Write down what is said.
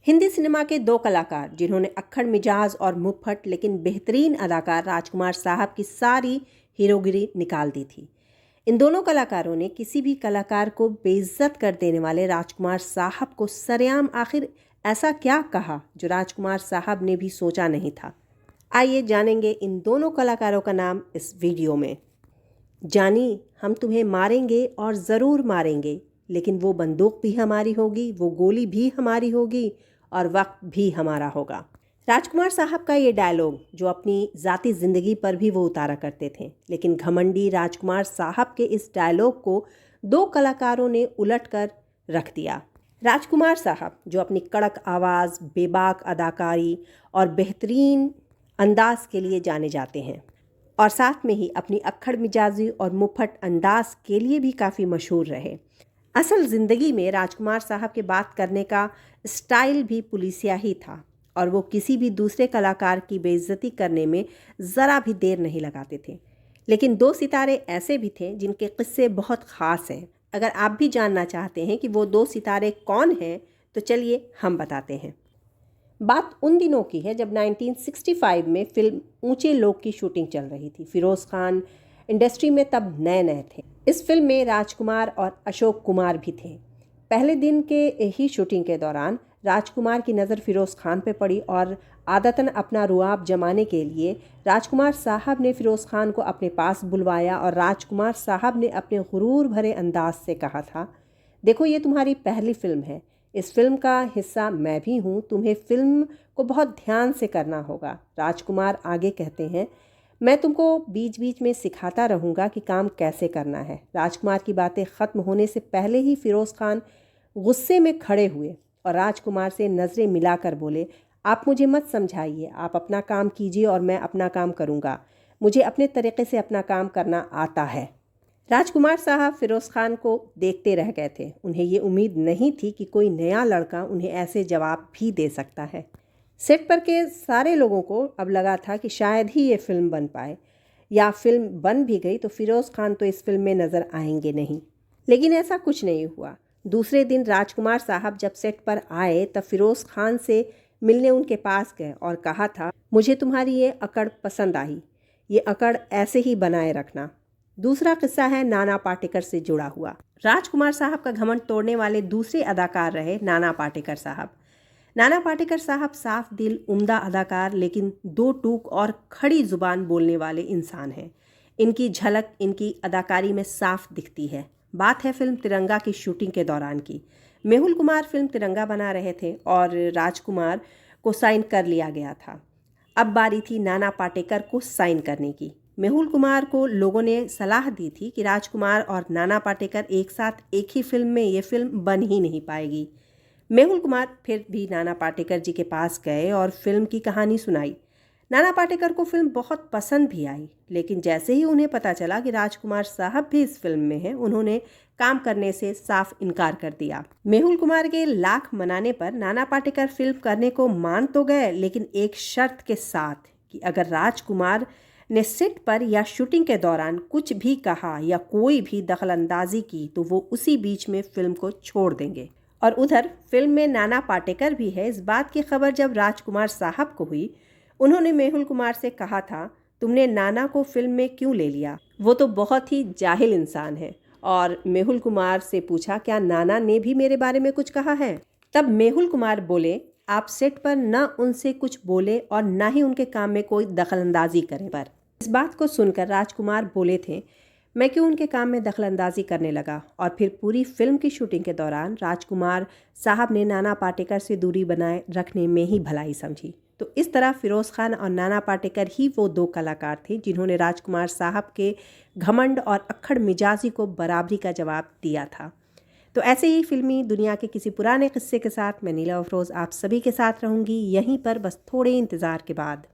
Hindi cinema के दो कलाकार जिन्होंने अक्खड़ मिजाज और मुफ्फट लेकिन बेहतरीन अदाकार राजकुमार साहब की सारी हीरोगिरी निकाल दी थी। इन दोनों कलाकारों ने किसी भी कलाकार को बेइज्जत कर देने वाले राजकुमार साहब को सरेआम आखिर ऐसा क्या कहा जो राजकुमार साहब ने भी सोचा नहीं था। आइए जानेंगे इन दोनों कलाकारों का नाम इस वीडियो में। जानी, हम तुम्हें मारेंगे और ज़रूर मारेंगे, लेकिन वो बंदूक भी हमारी होगी, वो गोली भी हमारी होगी और वक्त भी हमारा होगा। राजकुमार साहब का ये डायलॉग जो अपनी ज़ाती ज़िंदगी पर भी वो उतारा करते थे, लेकिन घमंडी राजकुमार साहब के इस डायलॉग को दो कलाकारों ने उलट कर रख दिया। राजकुमार साहब जो अपनी कड़क आवाज़, बेबाक अदाकारी और बेहतरीन अंदाज के लिए जाने जाते हैं, और साथ में ही अपनी अक्खड़ मिजाजी और मुफ्फट अंदाज के लिए भी काफ़ी मशहूर रहे। असल ज़िंदगी में राजकुमार साहब के बात करने का स्टाइल भी पुलिसिया ही था और वो किसी भी दूसरे कलाकार की बेइज्जती करने में ज़रा भी देर नहीं लगाते थे। लेकिन दो सितारे ऐसे भी थे जिनके किस्से बहुत ख़ास हैं। अगर आप भी जानना चाहते हैं कि वो दो सितारे कौन हैं तो चलिए हम बताते हैं। बात उन दिनों की है जब 1965 में फिल्म ऊंचे लोग की शूटिंग चल रही थी। फिरोज़ खान इंडस्ट्री में तब नए नए थे। इस फिल्म में राजकुमार और अशोक कुमार भी थे। पहले दिन के ही शूटिंग के दौरान राजकुमार की नज़र फिरोज़ खान पे पड़ी और आदतन अपना रुआब जमाने के लिए राजकुमार साहब ने फिरोज़ खान को अपने पास बुलवाया और राजकुमार साहब ने अपने गुरूर भरे अंदाज से कहा था, देखो ये तुम्हारी पहली फिल्म है, इस फिल्म का हिस्सा मैं भी हूँ, तुम्हें फिल्म को बहुत ध्यान से करना होगा। राजकुमार आगे कहते हैं, मैं तुमको बीच बीच में सिखाता रहूँगा कि काम कैसे करना है। राजकुमार की बातें ख़त्म होने से पहले ही फिरोज़ खान गुस्से में खड़े हुए और राजकुमार से नज़रें मिलाकर बोले, आप मुझे मत समझाइए, आप अपना काम कीजिए और मैं अपना काम करूँगा। मुझे अपने तरीक़े से अपना काम करना आता है। राजकुमार साहब फिरोज़ खान को देखते रह गए थे। उन्हें ये उम्मीद नहीं थी कि कोई नया लड़का उन्हें ऐसे जवाब भी दे सकता है। सेट पर के सारे लोगों को अब लगा था कि शायद ही ये फिल्म बन पाए, या फिल्म बन भी गई तो फिरोज़ खान तो इस फिल्म में नज़र आएंगे नहीं। लेकिन ऐसा कुछ नहीं हुआ। दूसरे दिन राजकुमार साहब जब सेट पर आए तब फिरोज़ खान से मिलने उनके पास गए और कहा था, मुझे तुम्हारी ये अकड़ पसंद आई, ये अकड़ ऐसे ही बनाए रखना। दूसरा किस्सा है नाना पाटेकर से जुड़ा हुआ। राजकुमार साहब का घमंड तोड़ने वाले दूसरे अदाकार रहे नाना पाटेकर साहब। नाना पाटेकर साहब साफ दिल, उम्दा अदाकार, लेकिन दो टूक और खड़ी जुबान बोलने वाले इंसान हैं। इनकी झलक इनकी अदाकारी में साफ दिखती है। बात है फिल्म तिरंगा की शूटिंग के दौरान की। मेहुल कुमार फिल्म तिरंगा बना रहे थे और राजकुमार को साइन कर लिया गया था। अब बारी थी नाना पाटेकर को साइन करने की। मेहुल कुमार को लोगों ने सलाह दी थी कि राजकुमार और नाना पाटेकर एक साथ एक ही फिल्म में ये फिल्म बन ही नहीं पाएगी। मेहुल कुमार फिर भी नाना पाटेकर जी के पास गए और फिल्म की कहानी सुनाई। नाना पाटेकर को फिल्म बहुत पसंद भी आई, लेकिन जैसे ही उन्हें पता चला कि राजकुमार साहब भी इस फिल्म में हैं, उन्होंने काम करने से साफ इनकार कर दिया। मेहुल कुमार के लाख मनाने पर नाना पाटेकर फिल्म करने को मान तो गए, लेकिन एक शर्त के साथ कि अगर राजकुमार ने सेट पर या शूटिंग के दौरान कुछ भी कहा या कोई भी दखलंदाजी की तो वो उसी बीच में फिल्म को छोड़ देंगे। और उधर फिल्म में नाना पाटेकर भी है। इस बात की खबर जब राजकुमार साहब को हुई, उन्होंने मेहुल कुमार से कहा था, तुमने नाना को फिल्म में क्यों ले लिया, वो तो बहुत ही जाहिल इंसान है। और मेहुल कुमार से पूछा, क्या नाना ने भी मेरे बारे में कुछ कहा है? तब मेहुल कुमार बोले, आप सेट पर न उनसे कुछ बोले और न ही उनके काम में कोई दखलंदाजी करें। पर इस बात को सुनकर राजकुमार बोले थे, मैं क्यों उनके काम में दखलंदाजी करने लगा। और फिर पूरी फिल्म की शूटिंग के दौरान राजकुमार साहब ने नाना पाटेकर से दूरी बनाए रखने में ही भलाई समझी। तो इस तरह फिरोज़ खान और नाना पाटेकर ही वो दो कलाकार थे जिन्होंने राजकुमार साहब के घमंड और अक्खड़ मिजाजी को बराबरी का जवाब दिया था। तो ऐसे ही फिल्मी दुनिया के किसी पुराने किस्से के साथ मैं नीला अफरोज़ आप सभी के साथ रहूँगी, यहीं पर बस थोड़े इंतज़ार के बाद।